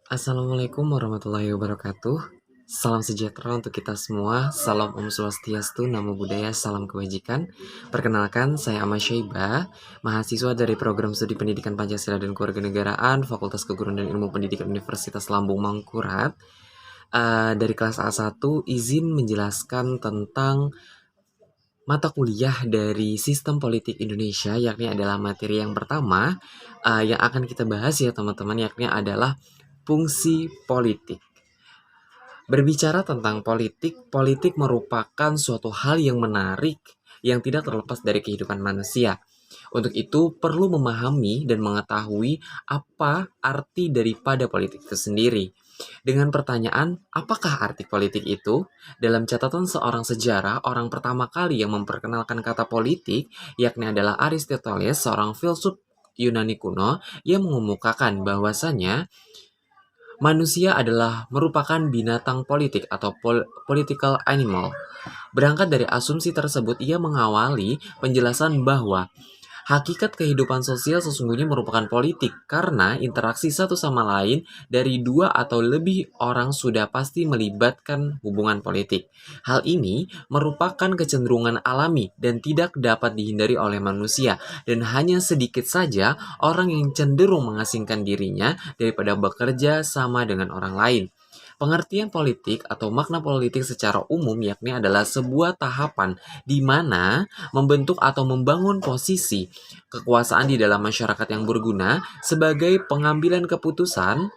Assalamualaikum warahmatullahi wabarakatuh. Salam sejahtera untuk kita semua. Salam Om Swastiastu, Namo Buddhaya, salam kebajikan. Perkenalkan, saya Ahmad Syaiba, mahasiswa dari Program Studi Pendidikan Pancasila dan Kewarganegaraan, Fakultas Keguruan dan Ilmu Pendidikan Universitas Lambung Mangkurat. Dari kelas A1, izin menjelaskan tentang mata kuliah dari Sistem Politik Indonesia, yakni adalah materi yang pertama yang akan kita bahas ya teman-teman, yakni adalah fungsi politik. Berbicara tentang politik, politik merupakan suatu hal yang menarik yang tidak terlepas dari kehidupan manusia. Untuk itu, perlu memahami dan mengetahui apa arti daripada politik itu sendiri. Dengan pertanyaan, apakah arti politik itu? Dalam catatan seorang sejarah, orang pertama kali yang memperkenalkan kata politik, yakni adalah Aristoteles, seorang filsuf Yunani kuno, yang mengemukakan bahwasanya manusia adalah merupakan binatang politik atau political animal. Berangkat dari asumsi tersebut, ia mengawali penjelasan bahwa hakikat kehidupan sosial sesungguhnya merupakan politik karena interaksi satu sama lain dari dua atau lebih orang sudah pasti melibatkan hubungan politik. Hal ini merupakan kecenderungan alami dan tidak dapat dihindari oleh manusia, dan hanya sedikit saja orang yang cenderung mengasingkan dirinya daripada bekerja sama dengan orang lain. Pengertian politik atau makna politik secara umum yakni adalah sebuah tahapan di mana membentuk atau membangun posisi kekuasaan di dalam masyarakat yang berguna sebagai pengambilan keputusan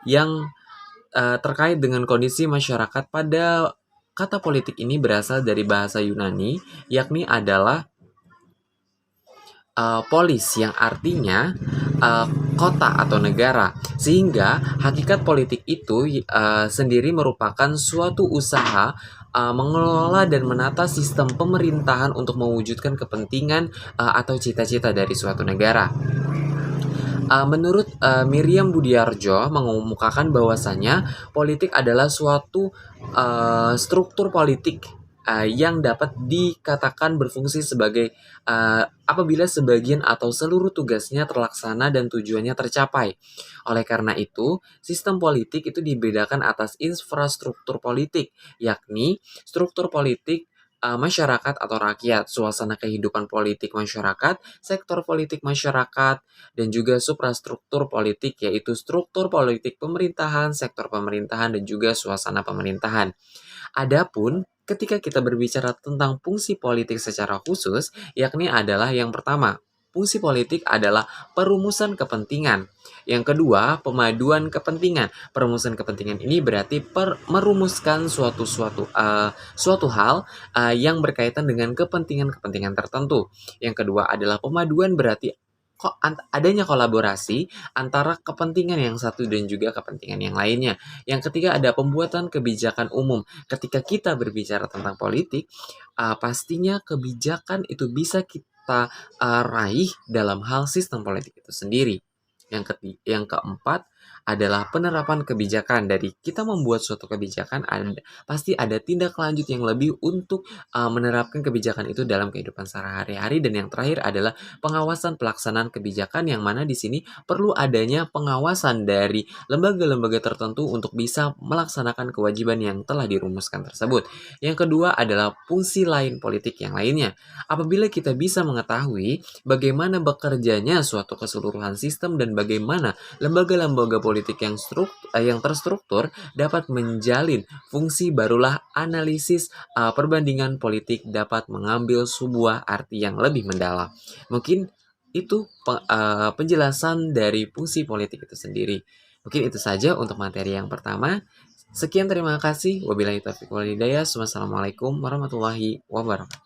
yang terkait dengan kondisi masyarakat. Pada kata politik ini berasal dari bahasa Yunani, yakni adalah polis, yang artinya kota atau negara, sehingga hakikat politik itu sendiri merupakan suatu usaha mengelola dan menata sistem pemerintahan untuk mewujudkan kepentingan atau cita-cita dari suatu negara. Menurut Miriam Budiarjo mengemukakan bahwasanya politik adalah suatu struktur politik yang dapat dikatakan berfungsi sebagai apabila sebagian atau seluruh tugasnya terlaksana dan tujuannya tercapai. Oleh karena itu, sistem politik itu dibedakan atas infrastruktur politik, yakni struktur politik masyarakat atau rakyat, suasana kehidupan politik masyarakat, sektor politik masyarakat, dan juga suprastruktur politik, yaitu struktur politik pemerintahan, sektor pemerintahan, dan juga suasana pemerintahan. Adapun ketika kita berbicara tentang fungsi politik secara khusus, yakni adalah yang pertama, fungsi politik adalah perumusan kepentingan. Yang kedua, pemaduan kepentingan. Perumusan kepentingan ini berarti merumuskan suatu hal yang berkaitan dengan kepentingan-kepentingan tertentu. Yang kedua adalah pemaduan, berarti adanya kolaborasi antara kepentingan yang satu dan juga kepentingan yang lainnya. Yang ketiga ada pembuatan kebijakan umum. Ketika kita berbicara tentang politik, pastinya kebijakan itu bisa kita raih dalam hal sistem politik itu sendiri. Yang keempat adalah penerapan kebijakan. Dari kita membuat suatu kebijakan, pasti ada tindak lanjut yang lebih untuk menerapkan kebijakan itu dalam kehidupan sehari-hari. Dan yang terakhir adalah pengawasan pelaksanaan kebijakan, yang mana di sini perlu adanya pengawasan dari lembaga-lembaga tertentu untuk bisa melaksanakan kewajiban yang telah dirumuskan tersebut. Yang kedua adalah fungsi lain politik yang lainnya. Apabila kita bisa mengetahui bagaimana bekerjanya suatu keseluruhan sistem dan bagaimana lembaga-lembaga politik yang terstruktur dapat menjalin fungsi, barulah analisis perbandingan politik dapat mengambil sebuah arti yang lebih mendalam. Mungkin itu penjelasan dari fungsi politik itu sendiri. Mungkin itu saja untuk materi yang pertama. Sekian, terima kasih. Wabillahi taufiq wal hidayah. Wassalamualaikum warahmatullahi wabarakatuh.